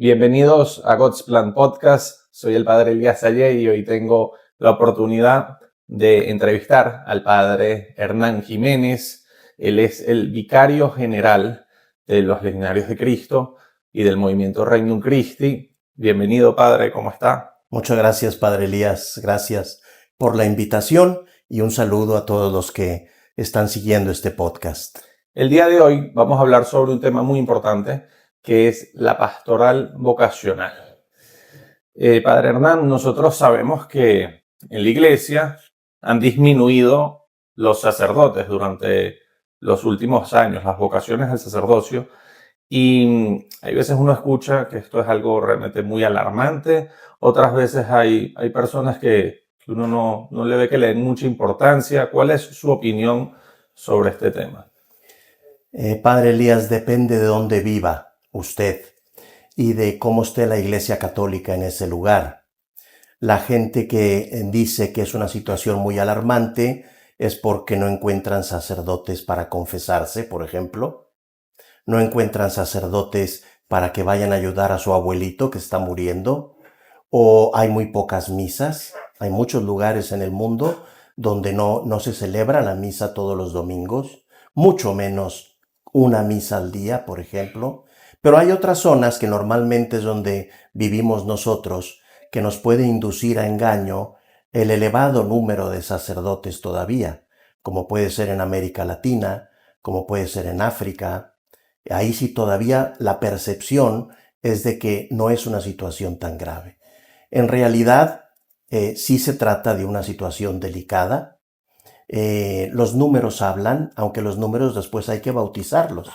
Bienvenidos a God's Plan Podcast. Soy el padre Elías Ayé y hoy tengo la oportunidad de entrevistar al padre Hernán Jiménez. Él es el vicario general de los Legionarios de Cristo y del movimiento Regnum Christi. Bienvenido, padre, ¿cómo está? Muchas gracias, padre Elías. Gracias por la invitación y un saludo a todos los que están siguiendo este podcast. El día de hoy vamos a hablar sobre un tema muy importante que es la pastoral vocacional. Padre Hernán, nosotros sabemos que en la iglesia han disminuido los sacerdotes durante los últimos años, las vocaciones al sacerdocio, y hay veces uno escucha que esto es algo realmente muy alarmante, otras veces hay personas que uno no le ve que le den mucha importancia. ¿Cuál es su opinión sobre este tema? Padre Elías, depende de dónde viva usted y de cómo esté la Iglesia Católica en ese lugar. La gente que dice que es una situación muy alarmante es porque no encuentran sacerdotes para confesarse, por ejemplo. No encuentran sacerdotes para que vayan a ayudar a su abuelito que está muriendo. O hay muy pocas misas. Hay muchos lugares en el mundo donde no se celebra la misa todos los domingos, mucho menos una misa al día, por ejemplo. Pero hay otras zonas que normalmente es donde vivimos nosotros, que nos puede inducir a engaño el elevado número de sacerdotes todavía, como puede ser en América Latina, como puede ser en África. Ahí sí todavía la percepción es de que no es una situación tan grave. En realidad, sí se trata de una situación delicada. Los números hablan, aunque los números después hay que bautizarlos,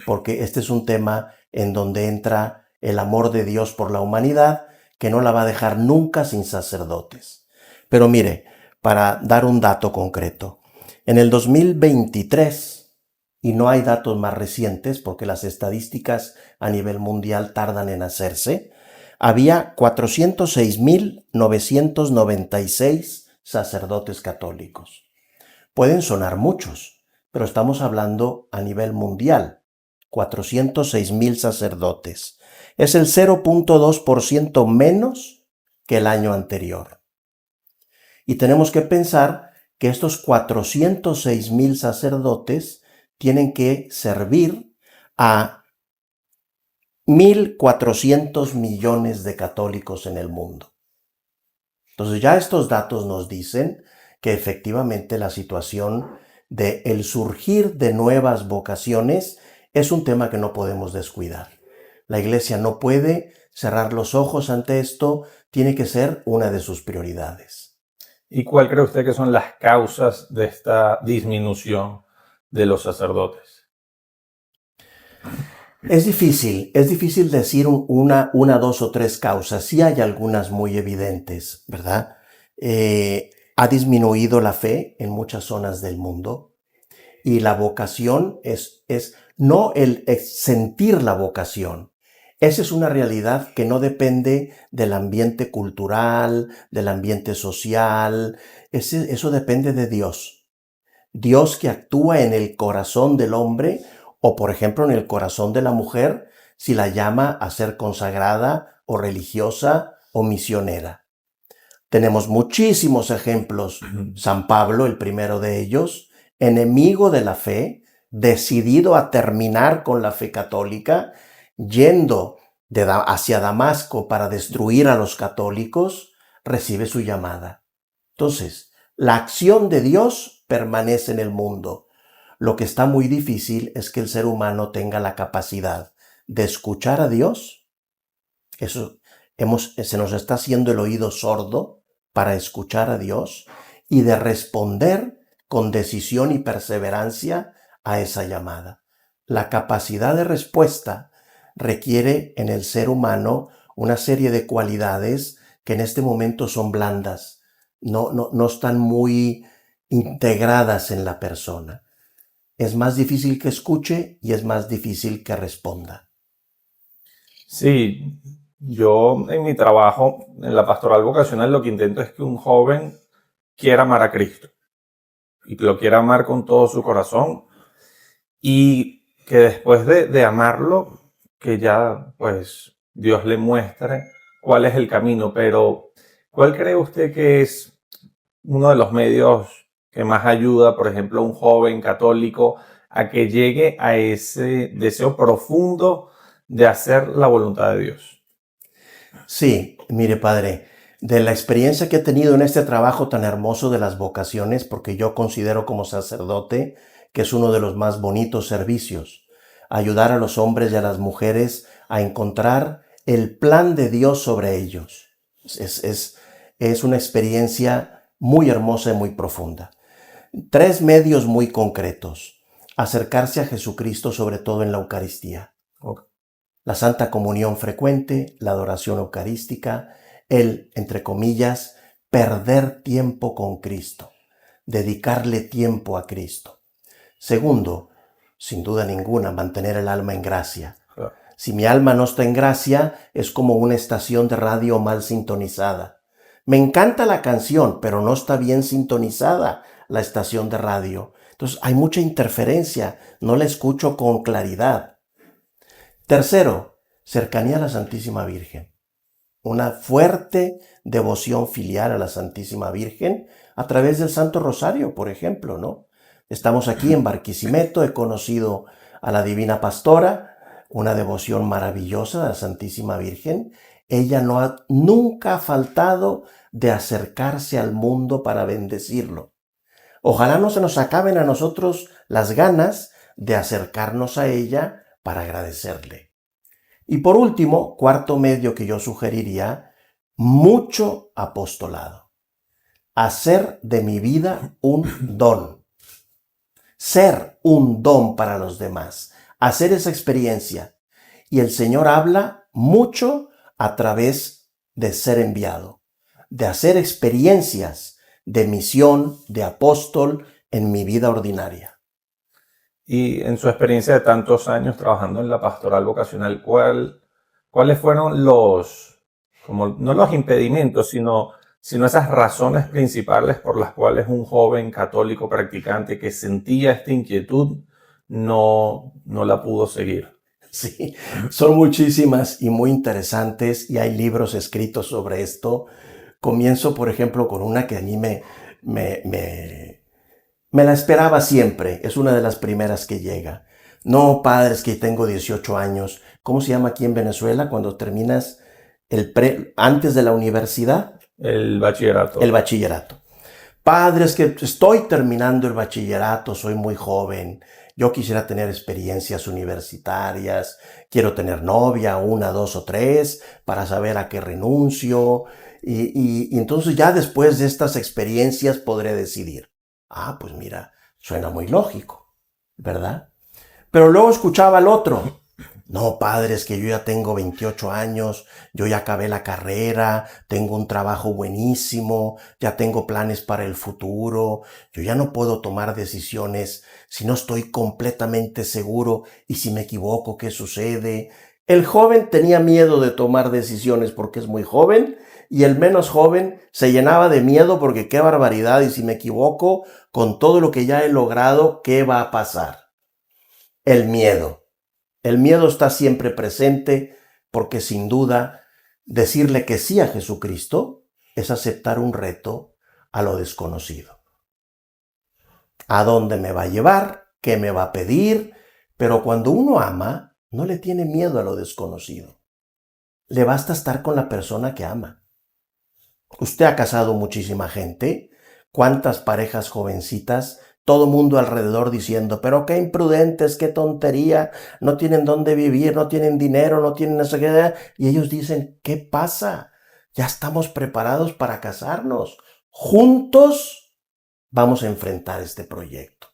porque este es un tema en donde entra el amor de Dios por la humanidad, que no la va a dejar nunca sin sacerdotes. Pero mire, para dar un dato concreto, en el 2023, y no hay datos más recientes porque las estadísticas a nivel mundial tardan en hacerse, había 406,996 sacerdotes católicos. Pueden sonar muchos, pero estamos hablando a nivel mundial. 406,000 sacerdotes. Es el 0.2% menos que el año anterior. Y tenemos que pensar que estos 406,000 sacerdotes tienen que servir a 1.400 millones de católicos en el mundo. Entonces ya estos datos nos dicen que efectivamente la situación de el surgir de nuevas vocaciones es un tema que no podemos descuidar. La Iglesia no puede cerrar los ojos ante esto, tiene que ser una de sus prioridades. ¿Y cuál cree usted que son las causas de esta disminución de los sacerdotes? Es difícil decir una, dos o tres causas. Sí hay algunas muy evidentes, ¿verdad? Ha disminuido la fe en muchas zonas del mundo y la vocación es no el sentir la vocación. Esa es una realidad que no depende del ambiente cultural, del ambiente social. Eso depende de Dios. Dios que actúa en el corazón del hombre o, por ejemplo, en el corazón de la mujer, si la llama a ser consagrada o religiosa o misionera. Tenemos muchísimos ejemplos. San Pablo, el primero de ellos, enemigo de la fe, decidido a terminar con la fe católica, yendo hacia Damasco para destruir a los católicos, recibe su llamada. Entonces, la acción de Dios permanece en el mundo. Lo que está muy difícil es que el ser humano tenga la capacidad de escuchar a Dios. Se nos está haciendo el oído sordo para escuchar a Dios y de responder con decisión y perseverancia a esa llamada. La capacidad de respuesta requiere en el ser humano una serie de cualidades que en este momento son blandas, no están muy integradas en la persona. Es más difícil que escuche y es más difícil que responda. Sí, yo en mi trabajo, en la pastoral vocacional, lo que intento es que un joven quiera amar a Cristo y que lo quiera amar con todo su corazón y que después de amarlo, que ya pues Dios le muestre cuál es el camino. Pero, ¿cuál cree usted que es uno de los medios que más ayuda, por ejemplo, a un joven católico a que llegue a ese deseo profundo de hacer la voluntad de Dios? Sí, mire, padre, de la experiencia que he tenido en este trabajo tan hermoso de las vocaciones, porque yo considero como sacerdote que es uno de los más bonitos servicios, ayudar a los hombres y a las mujeres a encontrar el plan de Dios sobre ellos. Es una experiencia muy hermosa y muy profunda. Tres medios muy concretos. Acercarse a Jesucristo, sobre todo en la Eucaristía. La Santa Comunión frecuente, la adoración eucarística, el, entre comillas, perder tiempo con Cristo, dedicarle tiempo a Cristo. Segundo, sin duda ninguna, mantener el alma en gracia. Claro. Si mi alma no está en gracia, es como una estación de radio mal sintonizada. Me encanta la canción, pero no está bien sintonizada la estación de radio. Entonces hay mucha interferencia, no la escucho con claridad. Tercero, cercanía a la Santísima Virgen. Una fuerte devoción filial a la Santísima Virgen a través del Santo Rosario, por ejemplo, ¿no? Estamos aquí en Barquisimeto, he conocido a la Divina Pastora, una devoción maravillosa a la Santísima Virgen. Ella nunca ha faltado de acercarse al mundo para bendecirlo. Ojalá no se nos acaben a nosotros las ganas de acercarnos a ella para agradecerle. Y por último, cuarto medio que yo sugeriría, mucho apostolado. Hacer de mi vida un don. Ser un don para los demás. Hacer esa experiencia. Y el Señor habla mucho a través de ser enviado. De hacer experiencias de misión, de apóstol en mi vida ordinaria. Y en su experiencia de tantos años trabajando en la pastoral vocacional, ¿cuáles fueron como no los impedimentos, sino esas razones principales por las cuales un joven católico practicante que sentía esta inquietud no la pudo seguir? Sí, son muchísimas y muy interesantes y hay libros escritos sobre esto. Comienzo, por ejemplo, con una que a mí me la esperaba siempre. Es una de las primeras que llega. No, padre, es que tengo 18 años. ¿Cómo se llama aquí en Venezuela cuando terminas antes de la universidad? El bachillerato. El bachillerato. Padre, es que estoy terminando el bachillerato, soy muy joven. Yo quisiera tener experiencias universitarias, quiero tener novia, 1, 2 o 3, para saber a qué renuncio. Y entonces ya después de estas experiencias podré decidir. Ah, pues mira, suena muy lógico, ¿verdad? Pero luego escuchaba al otro. No, padre, es que yo ya tengo 28 años, yo ya acabé la carrera, tengo un trabajo buenísimo, ya tengo planes para el futuro, yo ya no puedo tomar decisiones si no estoy completamente seguro y si me equivoco, ¿qué sucede? El joven tenía miedo de tomar decisiones porque es muy joven y el menos joven se llenaba de miedo porque qué barbaridad y si me equivoco con todo lo que ya he logrado, ¿qué va a pasar? El miedo. El miedo está siempre presente porque sin duda decirle que sí a Jesucristo es aceptar un reto a lo desconocido. ¿A dónde me va a llevar? ¿Qué me va a pedir? Pero cuando uno ama, no le tiene miedo a lo desconocido. Le basta estar con la persona que ama. Usted ha casado muchísima gente. ¿Cuántas parejas jovencitas? Todo mundo alrededor diciendo, pero qué imprudentes, qué tontería, no tienen dónde vivir, no tienen dinero, no tienen esa idea. Y ellos dicen, ¿qué pasa? Ya estamos preparados para casarnos. Juntos vamos a enfrentar este proyecto.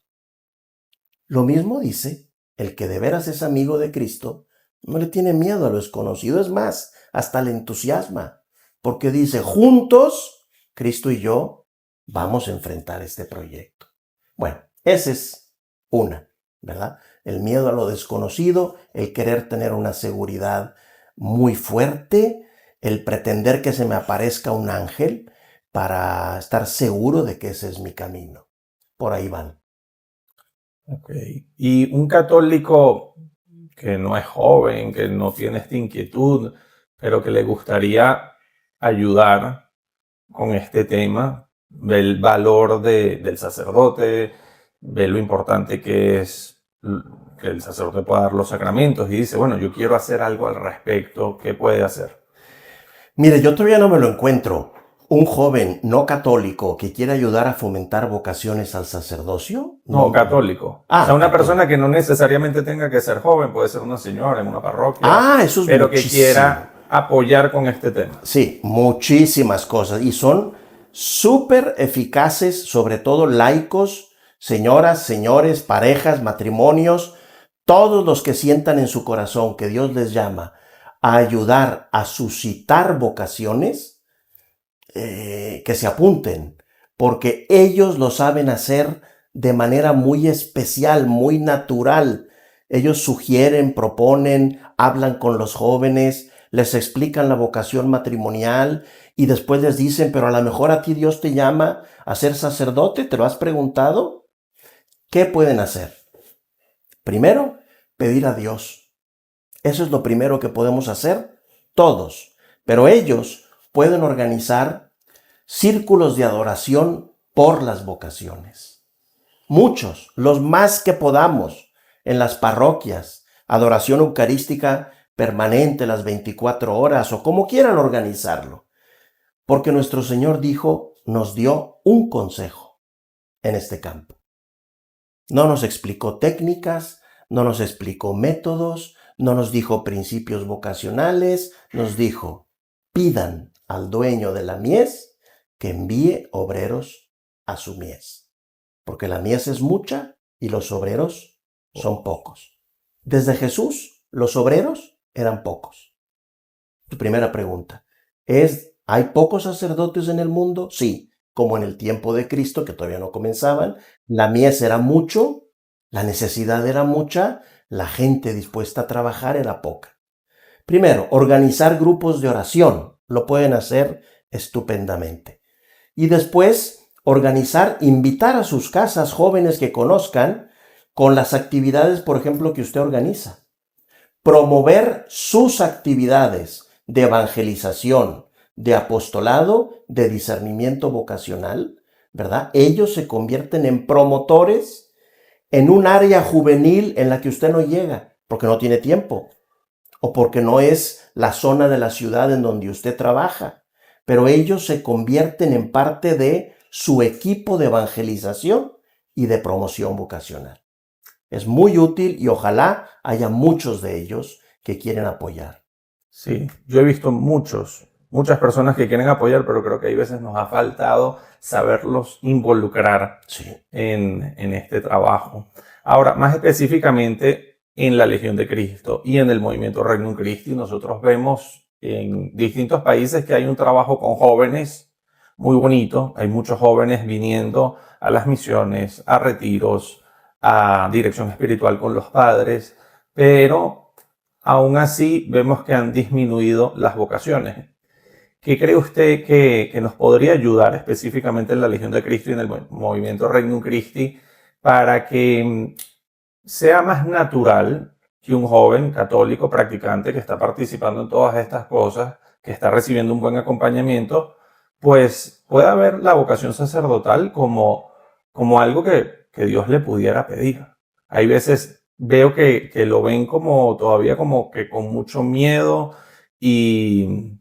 Lo mismo dice, el que de veras es amigo de Cristo, no le tiene miedo a lo desconocido, es más, hasta le entusiasma, porque dice, juntos, Cristo y yo, vamos a enfrentar este proyecto. Bueno, esa es una, ¿verdad? El miedo a lo desconocido, el querer tener una seguridad muy fuerte, el pretender que se me aparezca un ángel para estar seguro de que ese es mi camino. Por ahí van. Okay. Y un católico que no es joven, que no tiene esta inquietud, pero que le gustaría ayudar con este tema, ve el valor del sacerdote, ve lo importante que es que el sacerdote pueda dar los sacramentos y dice, bueno, yo quiero hacer algo al respecto, ¿qué puede hacer? Mire, yo todavía no me lo encuentro. Un joven no católico que quiere ayudar a fomentar vocaciones al sacerdocio. No, católico. Ah, o sea, una católico. persona que no necesariamente tenga que ser joven, puede ser una señora en una parroquia, Eso es pero que muchísimo. quiera apoyar con este tema. Sí, muchísimas cosas. Y son súper eficaces, sobre todo laicos, señoras, señores, parejas, matrimonios, todos los que sientan en su corazón que Dios les llama a ayudar a suscitar vocaciones, que se apunten, porque ellos lo saben hacer de manera muy especial, muy natural. Ellos sugieren, proponen, hablan con los jóvenes, les explican la vocación matrimonial y después les dicen, pero a lo mejor a ti Dios te llama a ser sacerdote, ¿te lo has preguntado? ¿Qué pueden hacer? Primero, pedir a Dios. Eso es lo primero que podemos hacer todos, pero ellos pueden organizar círculos de adoración por las vocaciones. Muchos, los más que podamos, en las parroquias, adoración eucarística permanente las 24 horas o como quieran organizarlo. Porque nuestro Señor nos dio un consejo en este campo. No nos explicó técnicas, no nos explicó métodos, no nos dijo principios vocacionales, nos dijo, pidan al dueño de la mies que envíe obreros a su mies, porque la mies es mucha y los obreros son pocos. Desde Jesús, los obreros eran pocos. Tu primera pregunta es, ¿hay pocos sacerdotes en el mundo? Sí, como en el tiempo de Cristo, que todavía no comenzaban, la mies era mucho, la necesidad era mucha, la gente dispuesta a trabajar era poca. Primero, organizar grupos de oración, lo pueden hacer estupendamente. Y después, invitar a sus casas jóvenes que conozcan con las actividades, por ejemplo, que usted organiza. Promover sus actividades de evangelización, de apostolado, de discernimiento vocacional, ¿verdad? Ellos se convierten en promotores en un área juvenil en la que usted no llega, porque no tiene tiempo, o porque no es la zona de la ciudad en donde usted trabaja. Pero ellos se convierten en parte de su equipo de evangelización y de promoción vocacional. Es muy útil y ojalá haya muchos de ellos que quieren apoyar. Sí, yo he visto muchas personas que quieren apoyar, pero creo que hay veces nos ha faltado saberlos involucrar en este trabajo. Ahora, más específicamente en la Legión de Cristo y en el movimiento Regnum Christi, nosotros vemos en distintos países que hay un trabajo con jóvenes muy bonito. Hay muchos jóvenes viniendo a las misiones, a retiros, a dirección espiritual con los padres, pero aún así vemos que han disminuido las vocaciones. ¿Qué cree usted que nos podría ayudar específicamente en la Legión de Cristo y en el movimiento Regnum Christi para que sea más natural que un joven católico practicante que está participando en todas estas cosas, que está recibiendo un buen acompañamiento, pues pueda ver la vocación sacerdotal como algo que Dios le pudiera pedir? Hay veces veo que lo ven como todavía como que con mucho miedo y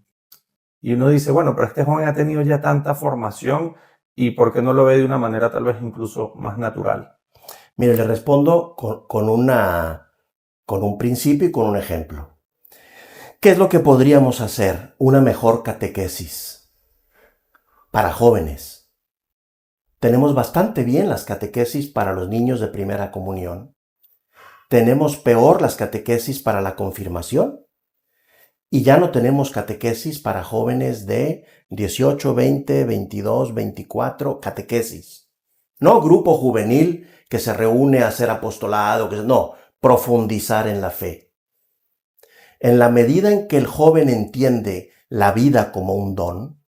uno dice, bueno, pero este joven ha tenido ya tanta formación y ¿por qué no lo ve de una manera tal vez incluso más natural? Mire, le respondo con un principio y con un ejemplo. ¿Qué es lo que podríamos hacer? Una mejor catequesis para jóvenes. Tenemos bastante bien las catequesis para los niños de primera comunión. Tenemos peor las catequesis para la confirmación. Y ya no tenemos catequesis para jóvenes de 18, 20, 22, 24, catequesis. No grupo juvenil que se reúne a hacer apostolado, no, profundizar en la fe. En la medida en que el joven entiende la vida como un don,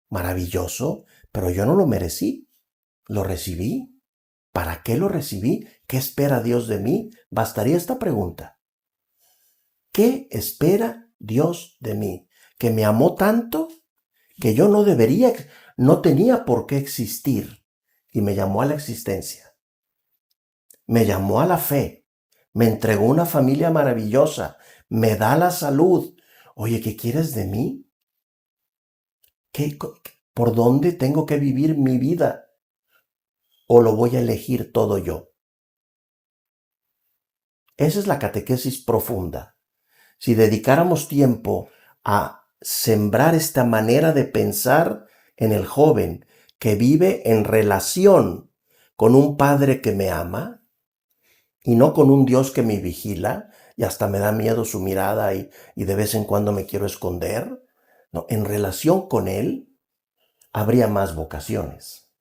maravilloso, pero yo no lo merecí, lo recibí. ¿Para qué lo recibí? ¿Qué espera Dios de mí? Bastaría esta pregunta. ¿Qué espera Dios de mí? que me amó tanto que yo no tenía por qué existir, y me llamó a la existencia, me llamó a la fe, me entregó una familia maravillosa, me da la salud. Oye, ¿qué quieres de mí? ¿Por dónde tengo que vivir mi vida? ¿O lo voy a elegir todo yo? Esa es la catequesis profunda. Si dedicáramos tiempo a sembrar esta manera de pensar en el joven que vive en relación con un padre que me ama y no con un Dios que me vigila y hasta me da miedo su mirada y de vez en cuando me quiero esconder, no, en relación con él habría más vocaciones.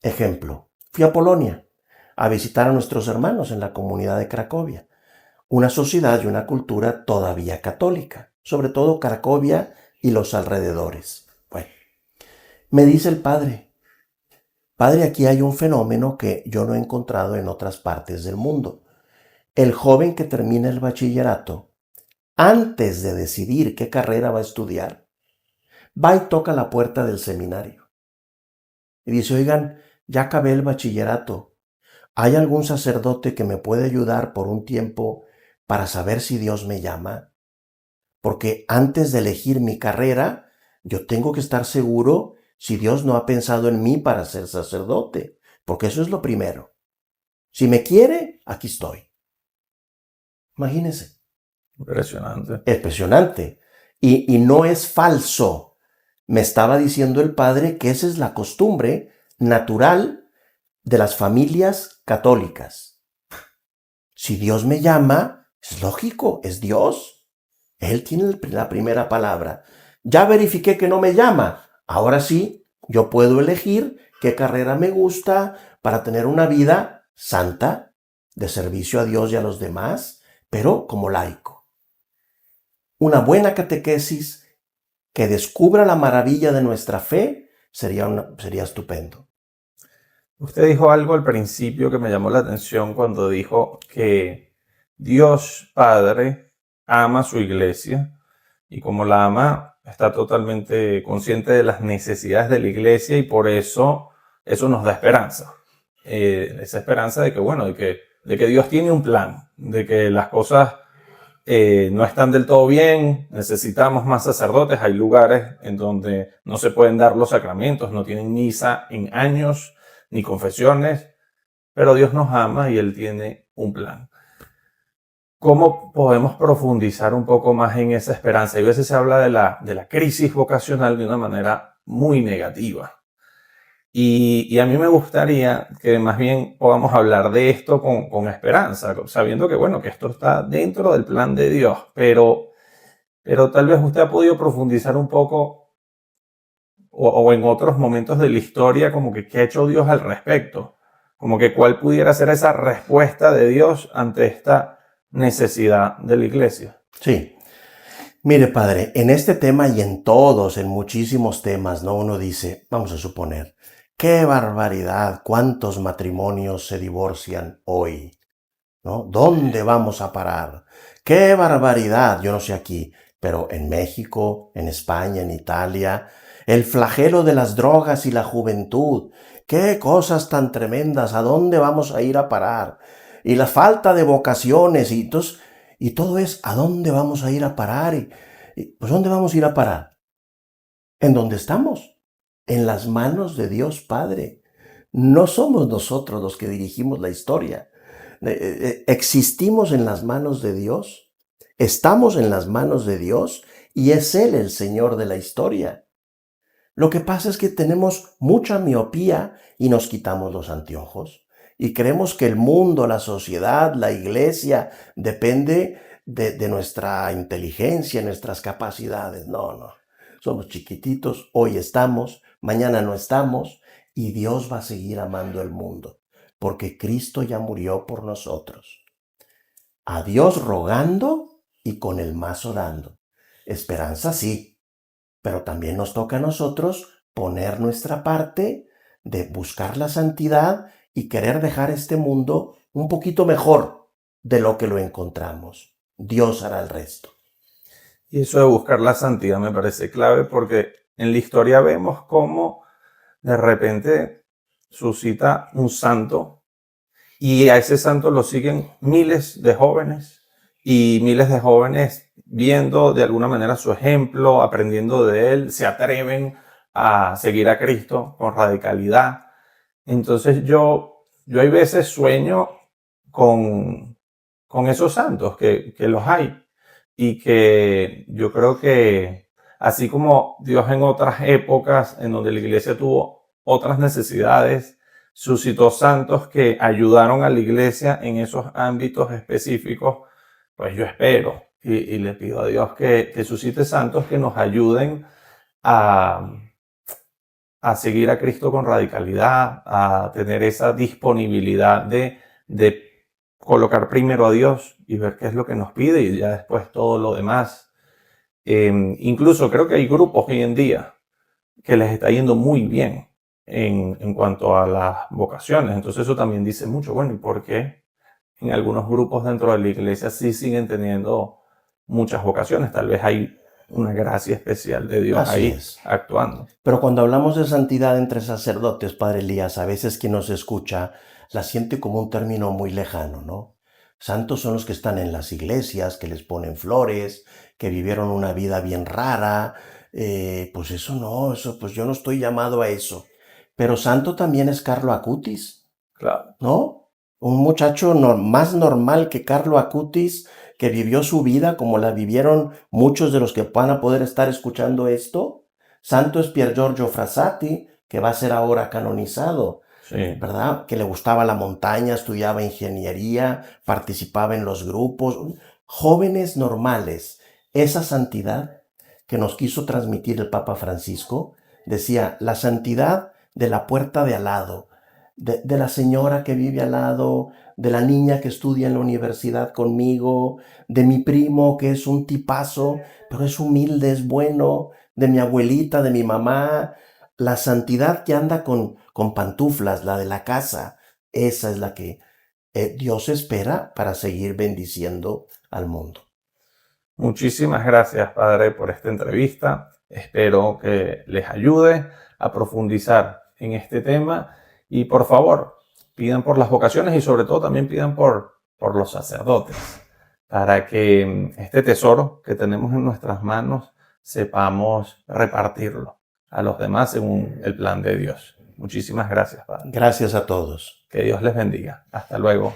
Ejemplo, fui a Polonia a visitar a nuestros hermanos en la comunidad de Cracovia, una sociedad y una cultura todavía católica, sobre todo Cracovia y los alrededores. Bueno, me dice el padre, aquí hay un fenómeno que yo no he encontrado en otras partes del mundo. El joven que termina el bachillerato, antes de decidir qué carrera va a estudiar, va y toca la puerta del seminario. Y dice, oigan, ya acabé el bachillerato. ¿Hay algún sacerdote que me puede ayudar por un tiempo para saber si Dios me llama? Porque antes de elegir mi carrera, yo tengo que estar seguro si Dios no ha pensado en mí para ser sacerdote, porque eso es lo primero. Si me quiere, aquí estoy. Imagínense. Impresionante. Impresionante. Y no es falso. Me estaba diciendo el padre que esa es la costumbre natural de las familias católicas. Si Dios me llama, es lógico, es Dios. Él tiene la primera palabra. Ya verifiqué que no me llama. Ahora sí, yo puedo elegir qué carrera me gusta para tener una vida santa, de servicio a Dios y a los demás, pero como laico. Una buena catequesis que descubra la maravilla de nuestra fe sería estupendo. Usted dijo algo al principio que me llamó la atención cuando dijo que Dios Padre ama a su iglesia y como la ama está totalmente consciente de las necesidades de la iglesia y por eso nos da esperanza. Esa esperanza de que, bueno, de que Dios tiene un plan, de que las cosas no están del todo bien, necesitamos más sacerdotes, hay lugares en donde no se pueden dar los sacramentos, no tienen misa en años, ni confesiones, pero Dios nos ama y Él tiene un plan. ¿Cómo podemos profundizar un poco más en esa esperanza? Y a veces se habla de la crisis vocacional de una manera muy negativa. Y a mí me gustaría que más bien podamos hablar de esto con esperanza, sabiendo que, bueno, que esto está dentro del plan de Dios, pero tal vez usted ha podido profundizar un poco o en otros momentos de la historia, como que qué ha hecho Dios al respecto, como que cuál pudiera ser esa respuesta de Dios ante esta necesidad de la iglesia. Sí. Mire, padre, en este tema y en todos, en muchísimos temas, ¿no? Uno dice, vamos a suponer, qué barbaridad, cuántos matrimonios se divorcian hoy, ¿no? ¿Dónde vamos a parar? Qué barbaridad, yo no sé aquí, pero en México, en España, en Italia, el flagelo de las drogas y la juventud, qué cosas tan tremendas, ¿a dónde vamos a ir a parar? Y la falta de vocaciones y todo es, ¿a dónde vamos a ir a parar? Pues ¿dónde vamos a ir a parar? ¿En dónde estamos? En las manos de Dios Padre. No somos nosotros los que dirigimos la historia. Existimos en las manos de Dios, estamos en las manos de Dios y es Él el Señor de la historia. Lo que pasa es que tenemos mucha miopía y nos quitamos los anteojos y creemos que el mundo, la sociedad, la iglesia depende de nuestra inteligencia, nuestras capacidades. No. Somos chiquititos, hoy estamos, mañana no estamos y Dios va a seguir amando el mundo porque Cristo ya murió por nosotros. A Dios rogando y con el mazo dando. Esperanza sí, pero también nos toca a nosotros poner nuestra parte de buscar la santidad y querer dejar este mundo un poquito mejor de lo que lo encontramos. Dios hará el resto. Y eso de buscar la santidad me parece clave porque en la historia vemos cómo de repente suscita un santo y a ese santo lo siguen miles de jóvenes y miles de jóvenes viendo de alguna manera su ejemplo, aprendiendo de él, se atreven a seguir a Cristo con radicalidad. Entonces yo hay veces sueño con esos santos, que los hay, y que yo creo que así como Dios en otras épocas en donde la iglesia tuvo otras necesidades, suscitó santos que ayudaron a la iglesia en esos ámbitos específicos, pues yo espero y le pido a Dios que suscite santos que nos ayuden a, a seguir a Cristo con radicalidad, a tener esa disponibilidad de colocar primero a Dios y ver qué es lo que nos pide y ya después todo lo demás. Incluso creo que hay grupos hoy en día que les está yendo muy bien en cuanto a las vocaciones. Entonces eso también dice mucho. Bueno, ¿y por qué en algunos grupos dentro de la iglesia sí siguen teniendo muchas vocaciones? Tal vez hay una gracia especial de Dios Así ahí es. actuando. Pero cuando hablamos de santidad entre sacerdotes, Padre Elías, a veces quien nos escucha la siente como un término muy lejano, ¿no? Santos son los que están en las iglesias, que les ponen flores, que vivieron una vida bien rara. Pues eso no, eso, pues yo no estoy llamado a eso. Pero santo también es Carlo Acutis, Claro. ¿no? Un muchacho más normal que Carlo Acutis, que vivió su vida como la vivieron muchos de los que van a poder estar escuchando esto. Santo es Pier Giorgio Frassati, que va a ser ahora canonizado, Sí. ¿verdad? Que le gustaba la montaña, estudiaba ingeniería, participaba en los grupos. Jóvenes normales. Esa santidad que nos quiso transmitir el Papa Francisco, decía, la santidad de la puerta de al lado, de la señora que vive al lado, de la niña que estudia en la universidad conmigo, de mi primo que es un tipazo, pero es humilde, es bueno, de mi abuelita, de mi mamá. La santidad que anda con pantuflas, la de la casa, esa es la que Dios espera para seguir bendiciendo al mundo. Muchísimas gracias, Padre, por esta entrevista. Espero que les ayude a profundizar en este tema y por favor, pidan por las vocaciones y sobre todo también pidan por los sacerdotes para que este tesoro que tenemos en nuestras manos sepamos repartirlo a los demás según el plan de Dios. Muchísimas gracias, Padre. Gracias a todos. Que Dios les bendiga. Hasta luego.